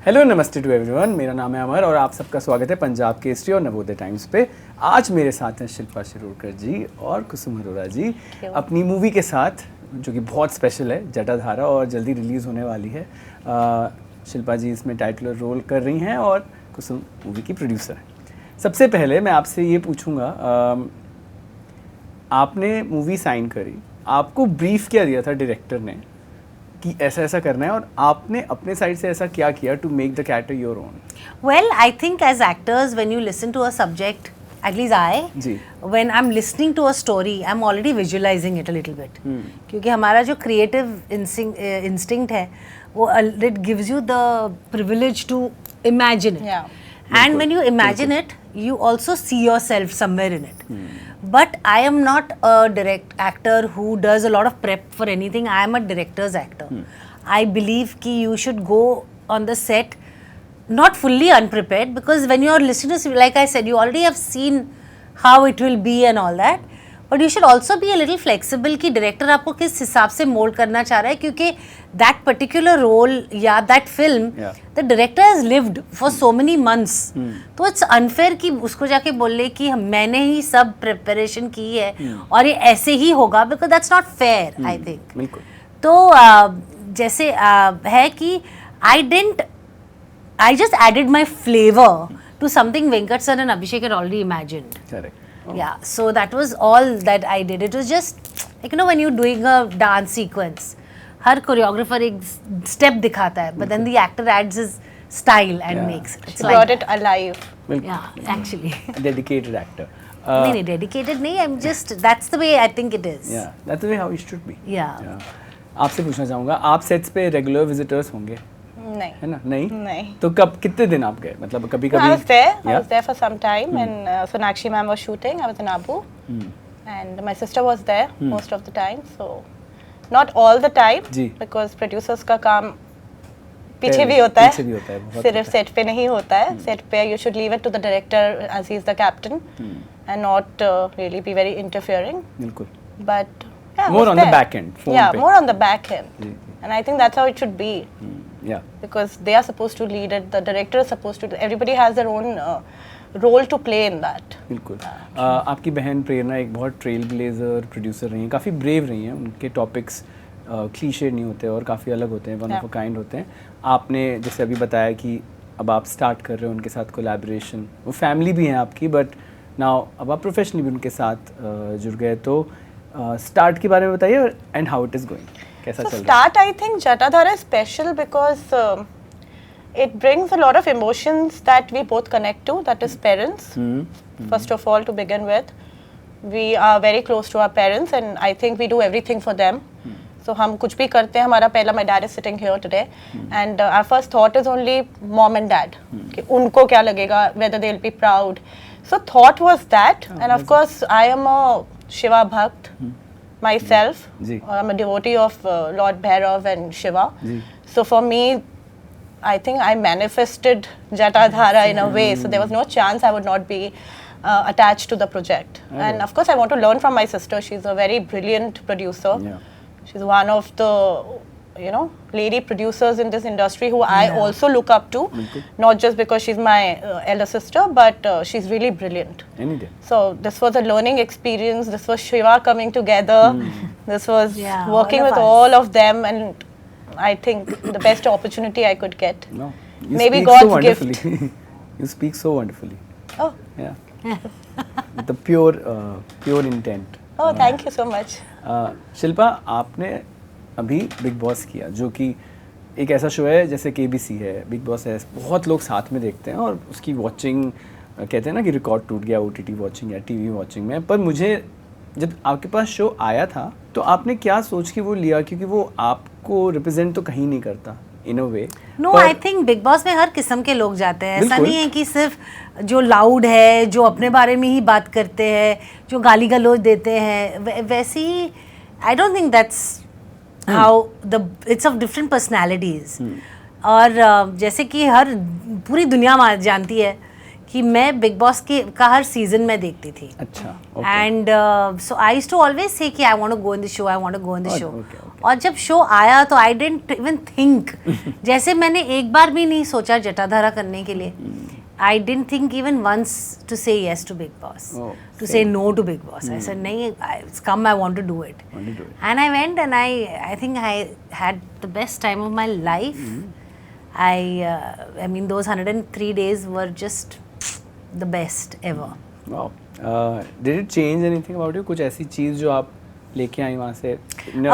Hello नमस्ते to everyone, मेरा नाम है अमर और आप सबका स्वागत है पंजाब केसरी और नवोदय टाइम्स पे। आज मेरे साथ हैं शिल्पा शिरोडकर जी और कुसुम अरोरा जी अपनी मूवी के साथ, जो कि बहुत स्पेशल है, जटाधारा, और जल्दी रिलीज़ होने वाली है। शिल्पा जी इसमें टाइटलर रोल कर रही हैं और कुसुम मूवी की प्रोड्यूसर हैं। सबसे पहले मैं आपसे ये पूछूंगा, आपने मूवी साइन करी, आपको ब्रीफ क्या दिया था डायरेक्टर ने कि ऐसा ऐसा करना है, और आपने अपने साइड से ऐसा क्या किया to make the character your own? Well, I think as actors, when you listen to a subject, at least जी. when I'm listening to a story, I'm already visualizing it a little bit. क्योंकि हमारा जो creative instinct है, वो it gives you the privilege to imagine it. Yeah. And when you imagine it, you also see yourself somewhere in it. But I am not a direct actor who does a lot of prep for anything. I am a director's actor. I believe कि you should go on the set not fully unprepared, because when you are listening to, like I said, you already have seen how it will be and all that. But you should also be a little flexible कि director आपको किस हिसाब से mold करना चाह रहा है, क्योंकि that particular role या that film, the director has lived for so many months. तो it's unfair कि उसको जाके बोले कि मैंने ही सब preparation की है और ये ऐसे ही होगा, because that's not fair, I think. बिल्कुल. तो जैसे है कि I just added my flavor to something Venkat sir and Abhishek had already imagined. Correct. Yeah, so that was all that I did. It was just like, you know, when you're doing a dance sequence, her choreographer एक step दिखाता है, but then the actor adds his style and makes it. It's like Brought it alive. बिल्कुल. Yeah, actually. Dedicated actor. नहीं dedicated नहीं, I'm just, that's the way I think it is. Yeah, that's the way how it should be. Yeah. आपसे पूछना चाहूँगा, आप sets पे regular visitors होंगे, नहीं. है ना? नहीं. नहीं. तो कब, कितने दिन आप गए? मतलब कभी I was there. I Yeah. was there for some time, and Sonakshi ma'am was shooting. I was in Abu, and my sister was there most of the time. So, not all the time, ji. because producers का काम पीछे भी होता है. पीछे भी होता है, बहुत सिर्फ होता है. सेट पे नहीं होता है. सेट पे you should leave it to the director as he is the captain, and not really be very interfering. बिल्कुल. But yeah, I More was on the there. back end, phone Yeah, पे. more on the back end, ji. and I think that's how it should be. Yeah. Because they are supposed to lead it, the director is supposed to, everybody has their own role to play in that. बिल्कुल. आपकी बहन प्रेरणा एक बहुत trail blazer producer रही हैं, काफ़ी brave रही हैं. उनके टॉपिक्स क्लीशे नहीं होते और काफ़ी अलग होते हैं, वन ऑफ अ काइंड होते हैं. आपने जैसे अभी बताया कि अब आप स्टार्ट कर रहे हो उनके साथ कोलैबोरेशन, वो फैमिली भी हैं आपकी, बट नाउ अब आप प्रोफेशनली भी उनके साथ जुड़ गए. तो स्टार्ट के बारे में बताइए and how it is going, कैसा So चल रहा है? start, I think Jatadhara is special because it brings a lot of emotions that we both connect to, that is parents. First of all, to begin with, we are very close to our parents, and I think we do everything for them. So हम कुछ भी करते हैं, हमारा पहला, my dad is sitting here today, and our first thought is only mom and dad, कि उनको क्या लगेगा, whether they'll be proud. So thought was that, and of course I am a Shiva Bhakt myself. Ji. I'm a devotee of Lord Bhairav and Shiva. Ji. So for me, I think I manifested Jatadhara in a way. So there was no chance I would not be attached to the project. And of course, I want to learn from my sister. She's a very brilliant producer. Yeah. She's one of the, you know, lady producers in this industry who I also look up to. Not just because she's my elder sister, but she's really brilliant. Any day. So this was a learning experience. This was Shiva coming together. This was working all of with us. all of them, and I think the best opportunity I could get. No. You Maybe speak God's so gift. wonderfully. You speak so wonderfully. Oh, Yeah. With the pure intent. oh, thank you so much. Shilpa, आपने अभी big boss किया, जो कि एक ऐसा show है जैसे KBC है, बिग बॉस है, बहुत लोग साथ में देखते हैं और उसकी वॉचिंग, कहते हैं ना कि रिकॉर्ड टूट गया OTT वॉचिंग या TV वॉचिंग में. पर मुझे जब आपके पास शो आया था तो आपने क्या सोच के वो लिया, क्योंकि वो आपको रिप्रेजेंट तो कहीं नहीं करता in a way. No, I think Big Boss में हर किस्म के लोग जाते हैं. ऐसा बिल्कुल. नहीं है कि सिर्फ जो लाउड है, जो अपने बारे में ही बात करते हैं, जो गाली गलौज देते हैं, वैसे ही I don't think that's how the, it's of different personalities. और जैसे कि हर पूरी दुनिया जानती है कि मैं बिग बॉस का हर सीजन में देखती थी. अच्छा. And so I used to always say कि I want to go in the show, I want to go in the show. okay. और जब शो आया तो आई डिडंट इवन थिंक, जैसे मैंने एक बार भी नहीं सोचा जटाधारा करने के लिए. I didn't think even once to say yes to Big Boss, to say no to Big Boss. I said नहीं, it's come, I want to do it. And I went and I think I had the best time of my life. I mean those 103 days were just the best ever. Wow. Did it change anything about you? कुछ ऐसी चीज जो आप लेके आई वहाँ से?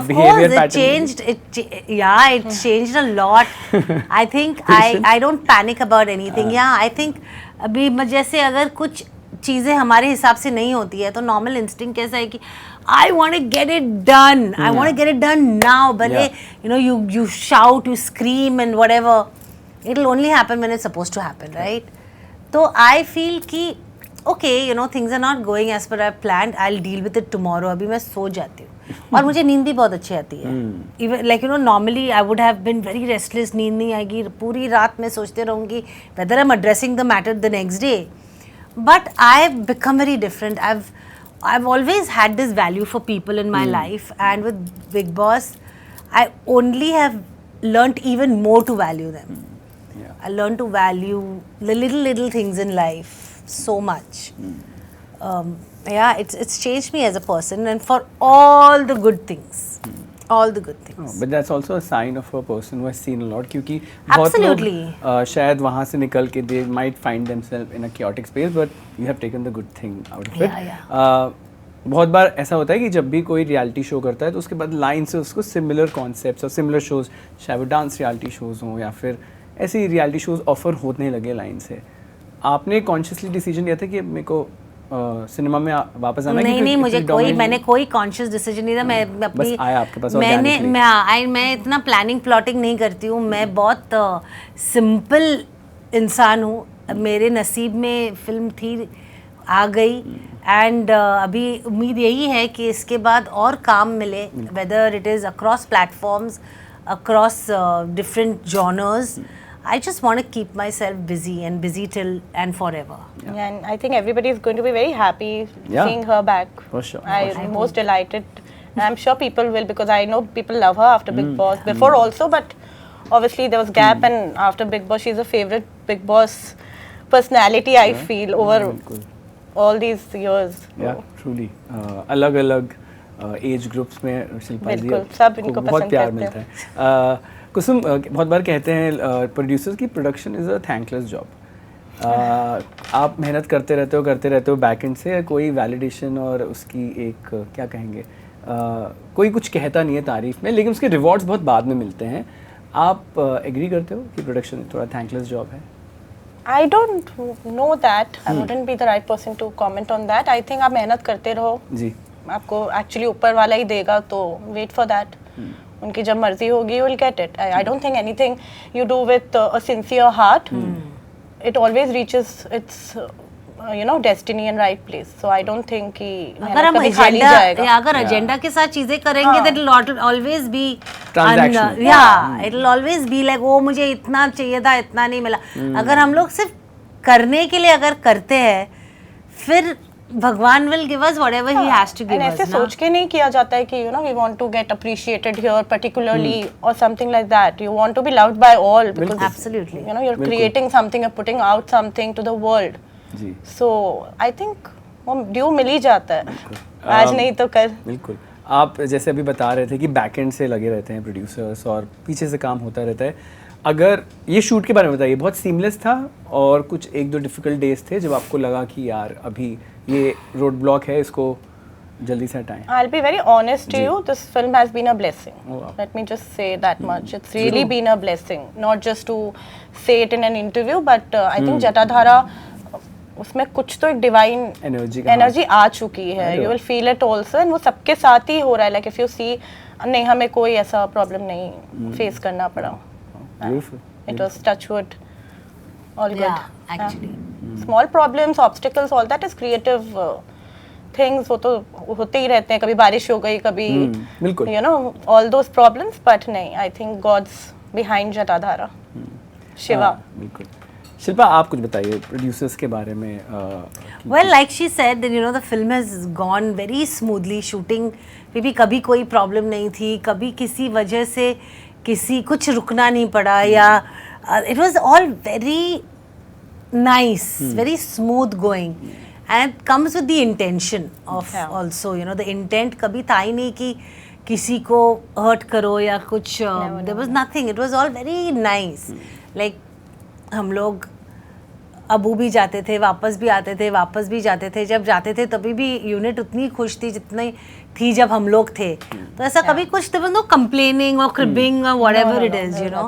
Of course, it changed. It changed a lot. I think I don't panic about anything. Yeah, I think अभी जैसे अगर कुछ चीज़ें हमारे हिसाब से नहीं होती है तो नॉर्मल इंस्टिंक्ट कैसा है कि I want to get it done. I want to get it done now. भले you shout, you scream and whatever. It'll only happen when it's supposed to happen, right? तो I feel कि okay, things are not going as per I planned. I'll deal with it tomorrow. अभी मैं सो जाती हूँ और मुझे नींद भी बहुत अच्छी आती है. Even like normally I would have been very restless. नींद नहीं आएगी, पूरी रात मैं सोचते रहूँगी whether I'm addressing the matter the next day. But I've become very different. I've always had this value for people in my life, and with Big Boss, I only have learnt even more to value them. Yeah. I learned to value the little things in life so much. Yeah, it's changed me as a person, and for all the good things. All the good things. Oh, but that's also a sign of a person who has seen a lot. क्योंकि बहुत लोग शायद वहाँ से निकल के they might find themselves in a chaotic space, but you have taken the good thing out of it. बहुत बार ऐसा होता है कि जब भी कोई रियलिटी शो करता है तो उसके बाद लाइन से उसको सिमिलर कॉन्सेप्ट्स और सिमिलर शोज, चाहे वो डांस रियलिटी शोज हों या फिर ऐसे रियलिटी शोज ऑफर होने लगे लाइन से. आपने कॉन्शियसली डिसीजन लिया था कि मेरे को सिनेमा में वापस आना? नहीं, मैंने कोई कॉन्शियस डिसीजन नहीं था. मैं अपनी बस आया आपके पास मैं इतना प्लानिंग प्लॉटिंग नहीं करती हूँ. मैं बहुत सिंपल इंसान हूँ. मेरे नसीब में फिल्म थी, आ गई. एंड अभी उम्मीद यही है कि इसके बाद और काम मिले, whether it is across platforms, across different genres. I just want to keep myself busy and busy till and forever. Yeah, and I think everybody is going to be very happy seeing her back. For sure. I'm most delighted. And I'm sure people will, because I know people love her after Big Boss. Before also, but obviously there was gap, and after Big Boss, she's a favorite Big Boss personality. I feel over all these years. Yeah, truly. अलग-अलग age groups में शिल्पा जी को बहुत प्यार मिलता है. कुसुम, बहुत बार कहते हैं प्रोड्यूसर्स की production is a thankless job. आप मेहनत करते रहते हो बैक एंड से, कोई वैलिडेशन और उसकी एक क्या कहेंगे, कोई कुछ कहता नहीं है तारीफ में, लेकिन उसके रिवॉर्ड्स बहुत बाद में मिलते हैं. आप एग्री करते हो कि प्रोडक्शन थोड़ा थैंकलेस जॉब है? I don't know that. I wouldn't be the right person to comment on that. I think आप मेहनत करते रहो जी, आपको एक्चुअली ऊपर वाला ही देगा, तो वेट फॉर दैट. उनकी जब मर्जी होगी you will get it. I don't think anything you do with a sincere heart, it always reaches its destiny and right place. So I don't think कि अगर हम एजेंडा के साथ चीजें करेंगे that will always be transactional. Yeah, it will always be like वो मुझे इतना चाहिए था, इतना नहीं मिला. अगर हम लोग सिर्फ करने के लिए अगर करते हैं, फिर भगवान will give us whatever he has to give us. ऐसे सोच के नहीं किया जाता है कि we want to get appreciated here particularly or something like that. You want to be loved by all because absolutely you're creating something, you're putting out something to the world. जी. So I think वो due मिल ही जाता है, आज नहीं तो कल. बिल्कुल. आप जैसे अभी बता रहे थे कि बैक एंड से लगे रहते हैं प्रोड्यूसर्स और पीछे से काम होता रहता है. अगर ये शूट के बारे में बताइए, बहुत सीमलेस था और कुछ एक दो डिफिकल्ट डेज थे जब आपको लगा कि यार अभी ये रोड ब्लॉक है, इसको जल्दी से हटाएं? I'll be very honest to you, this film has been a blessing. Let me just say that much. It's really been a blessing, not just to say it in an interview, but I think Jatadhara उसमें कुछ तो एक divine energy आ चुकी है. You will feel it also, and वो सबके साथ ही हो रहा है. Like if you see, नहीं हमें कोई ऐसा प्रॉब्लम नहीं फेस करना पड़ा. It was touchwood, all good. Yeah, actually. Small problems, obstacles, all that is creative things. वो तो होते ही रहते हैं. कभी बारिश हो गई, कभी all those problems. But नहीं, I think God's behind Jatadhara. Shiva. बिल्कुल. शिल्पा आप कुछ बताइए प्रोड्यूसर्स के बारे में Well, like she said, that, you know, the film has gone very smoothly. Shooting में भी कभी कोई प्रॉब्लम नहीं थी, कभी किसी वजह से किसी कुछ रुकना नहीं पड़ा या it was all very nice, very smooth going, and it comes with the intention of also, you know, the intent कभी था ही नहीं कि किसी को hurt करो या कुछ there was nothing. It was all very nice. Like हम लोग अबू भी जाते थे, वापस भी आते थे, वापस भी जाते थे. जब जाते थे तभी भी यूनिट उतनी खुश थी जितनी थी जब हम लोग थे. तो ऐसा कभी कुछ there was no complaining or cribbing or whatever it is, you know.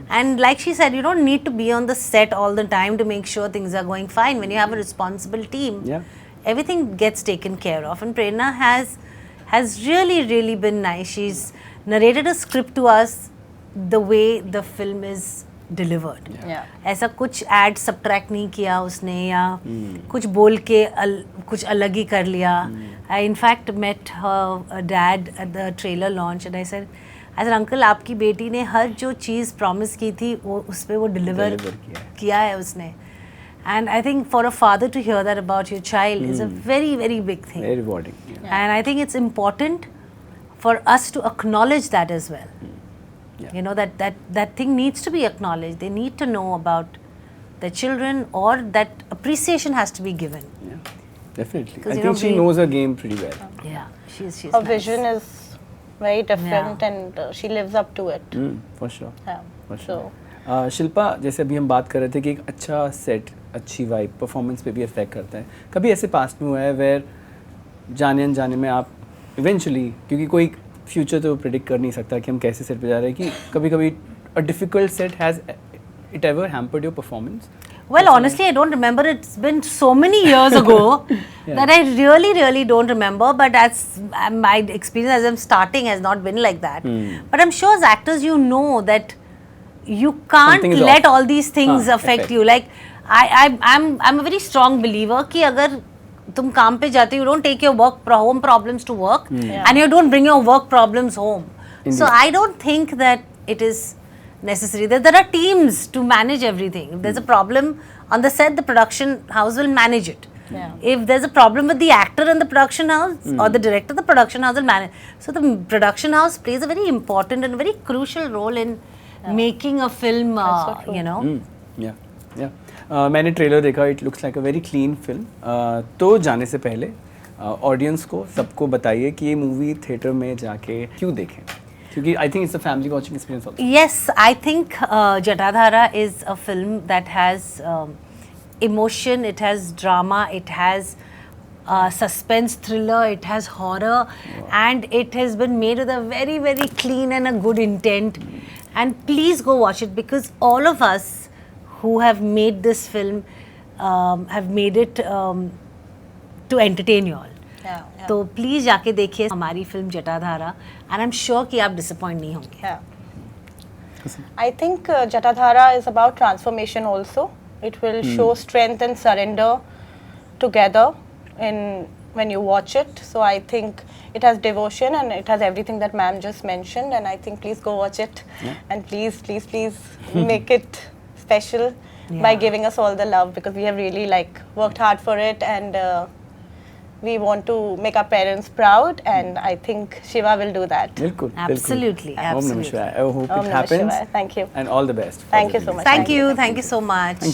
And like she said, you don't need to be on the set all the time to make sure things are going fine. When you have a responsible team, everything gets taken care of. And Prerna has really been nice. She's narrated a script to us the way the film is delivered. ऐसा कुछ add subtract नहीं किया उसने या कुछ बोल के कुछ अलग ही कर लिया. I in fact met her dad at the trailer launch and I said uncle आपकी बेटी ने हर जो चीज़ प्रॉमिस की थी वो उस पर वो डिलीवर किया है उसने. And I think for a father to hear that about your child is a very big thing. Very rewarding. And I think it's important for us to acknowledge that as well. You know, that thing needs to be acknowledged. They need to know about their children, or that appreciation has to be given. Yeah, definitely. 'Cause, I you think know, she knows her game pretty well. Yeah, she's Her nice. vision is very different and she lives up to it. For sure. Yeah. For So sure. Shilpa जैसे अभी हम बात कर रहे थे कि एक अच्छा सेट अच्छी वाइब परफॉर्मेंस पे भी अफेक्ट करता है. कभी ऐसे पास्ट में हुआ है वेयर जाने अनजाने में आप इवेंचुअली, क्योंकि कोई फ्यूचर तो प्रेडिक्ट कर नहीं सकता कि हम कैसे सेट पे जा रहे हैं, कि कभी कभी a difficult set has it ever hampered your performance? Well, honestly, I don't remember. It's been so many years ago that I really don't remember. But as my experience as I'm starting has not been like that. But I'm sure as actors, you know that you can't Something is let off. all these things affect you. Like I'm a very strong believer कि अगर तुम काम पे जाते हो, you don't take your home problems to work, and you don't bring your work problems home. So I don't think that it is necessary. There are teams to manage everything. If there's a problem on the set, the production house will manage it. If there's a problem with the actor in the production house or the director, the production house will manage. So the production house plays a very important and very crucial role in making a film, you know. मैंने trailer देखा, it looks like a very clean film. तो जाने से पहले audience को सबको बताइए कि ये मूवी थिएटर में जाके क्यों देखें, क्योंकि I think it's a family watching experience also. Yes, I think Jatadhara is a film that has emotion, it has drama, it has suspense thriller, it has horror, and it has been made with a very clean and a good intent. And please go watch it, because all of us who have made this film have made it to entertain you all. तो please जाके देखिए हमारी film Jatadhara, and I am sure कि आप disappoint नहीं होंगे. I think Jatadhara is about transformation also. It will show strength and surrender together when you watch it. So I think it has devotion and it has everything that ma'am just mentioned, and I think please go watch it, and please make it special by giving us all the love, because we have really worked hard for it, and we want to make our parents proud, and I think Shiva will do that. बिल्कुल. Absolutely. I hope it Om happens. Namah Shivaya. Thank you. And all the best. Thank you so much. Thank you so much.